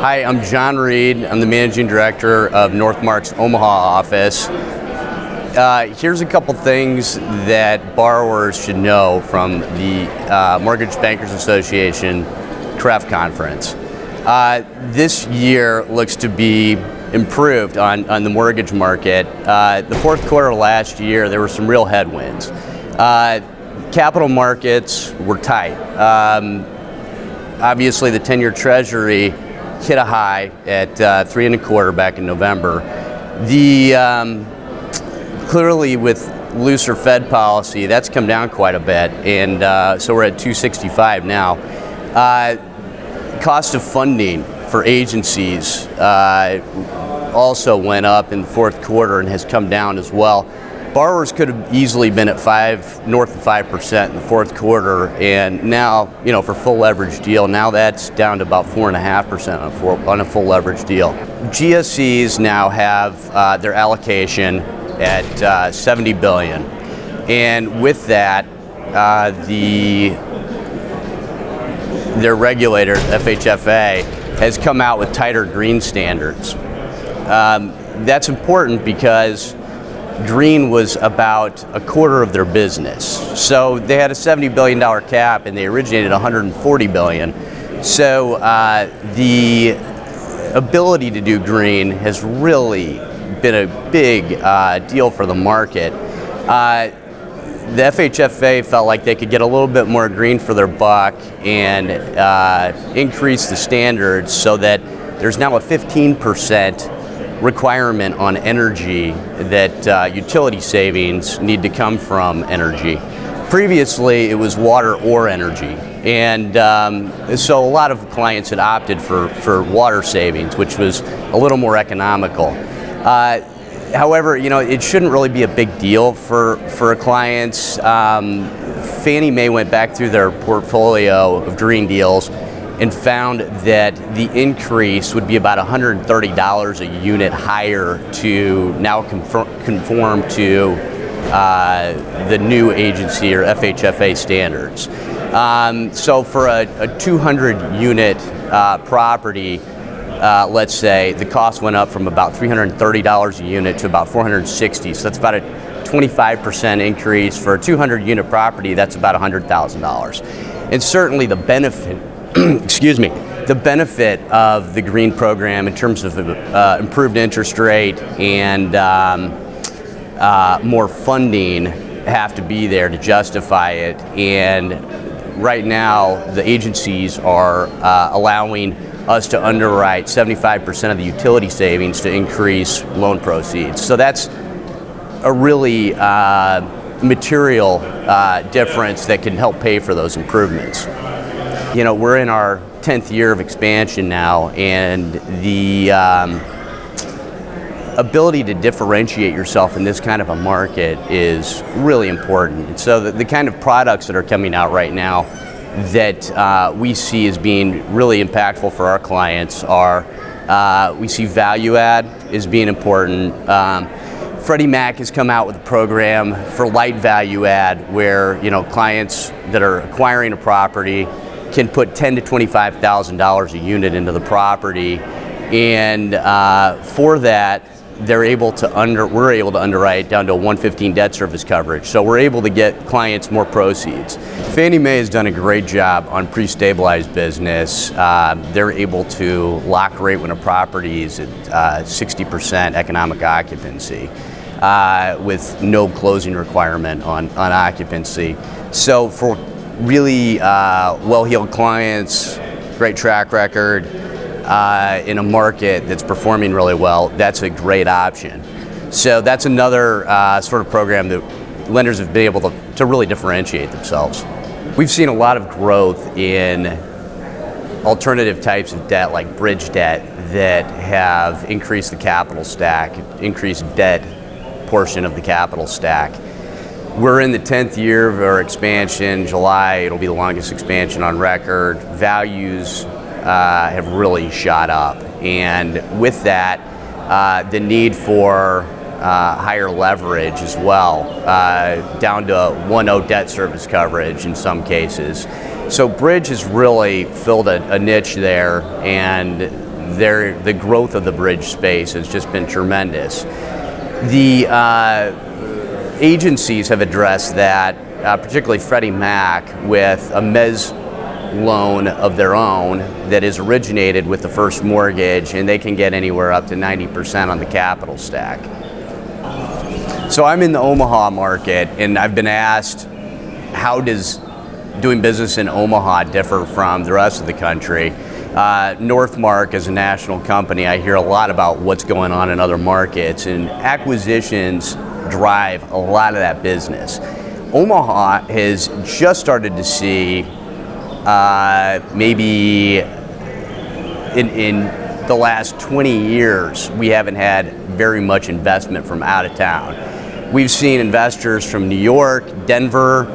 Hi, I'm John Reed. I'm the Managing Director of Northmarq's Omaha office. Here's a couple things that borrowers should know from the Mortgage Bankers Association CREF conference. This year looks to be improved on the mortgage market. The fourth quarter last year, there were some real headwinds. Capital markets were tight. Obviously, the 10-year Treasury hit a high at 3.25 back in November. Clearly, with looser Fed policy, that's come down quite a bit, and so we're at 265 now. Cost of funding for agencies also went up in the fourth quarter and has come down as well. Borrowers could have easily been at north of 5% in the fourth quarter, and now, for full leverage deal, now that's down to about 4.5% on a full leverage deal. GSEs now have their allocation at 70 billion, and with that, their regulator, FHFA, has come out with tighter green standards. That's important because green was about a quarter of their business. So they had a $70 billion cap and they originated $140 billion. So the ability to do green has really been a big deal for the market. The FHFA felt like they could get a little bit more green for their buck and increase the standards so that there's now a 15% requirement on energy that utility savings need to come from energy. Previously, it was water or energy, and so a lot of clients had opted for water savings, which was a little more economical. However, it shouldn't really be a big deal for clients. Fannie Mae went back through their portfolio of green deals and found that the increase would be about $130 a unit higher to now conform to the new agency or FHFA standards. So for a 200 unit property, let's say, the cost went up from about $330 a unit to about $460. So that's about a 25% increase. For a 200 unit property, that's about $100,000. And certainly the benefit the benefit of the green program in terms of improved interest rate and more funding have to be there to justify it. And right now, the agencies are allowing us to underwrite 75% of the utility savings to increase loan proceeds. So that's a really material difference that can help pay for those improvements. We're in our 10th year of expansion now, and the ability to differentiate yourself in this kind of a market is really important. And so the kind of products that are coming out right now that we see as being really impactful for our clients are, we see value add as being important. Freddie Mac has come out with a program for light value add where clients that are acquiring a property can put $10,000 to $25,000 a unit into the property, and for that we're able to underwrite down to a 115 debt service coverage. So we're able to get clients more proceeds. Fannie Mae has done a great job on pre-stabilized business. They're able to lock rate when a property is at 60% economic occupancy with no closing requirement on occupancy. So for really well-heeled clients, great track record, in a market that's performing really well, that's a great option. So that's another sort of program that lenders have been able to really differentiate themselves. We've seen a lot of growth in alternative types of debt like bridge debt that have increased the capital stack, increased debt portion of the capital stack. We're in the 10th year of our expansion. July, it'll be the longest expansion on record. Values have really shot up, and with that, the need for higher leverage as well, down to 1.0 debt service coverage in some cases. So bridge has really filled a niche there, and the growth of the bridge space has just been tremendous. The agencies have addressed that, particularly Freddie Mac, with a mezz loan of their own that is originated with the first mortgage, and they can get anywhere up to 90% on the capital stack. So I'm in the Omaha market, and I've been asked, how does doing business in Omaha differ from the rest of the country? Northmarq is a national company. I hear a lot about what's going on in other markets, and acquisitions drive a lot of that business. Omaha has just started to see, maybe in the last 20 years, we haven't had very much investment from out of town. We've seen investors from New York, Denver,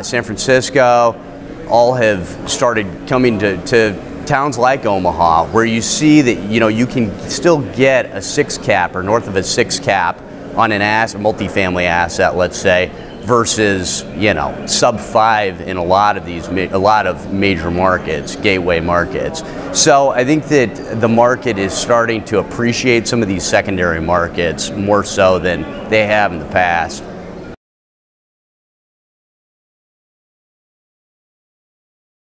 San Francisco, all have started coming to towns like Omaha, where you see that you can still get a 6 cap or north of a 6 cap on an asset, multifamily asset, let's say, versus sub 5 in a lot of major markets, gateway markets. So I think that the market is starting to appreciate some of these secondary markets more so than they have in the past.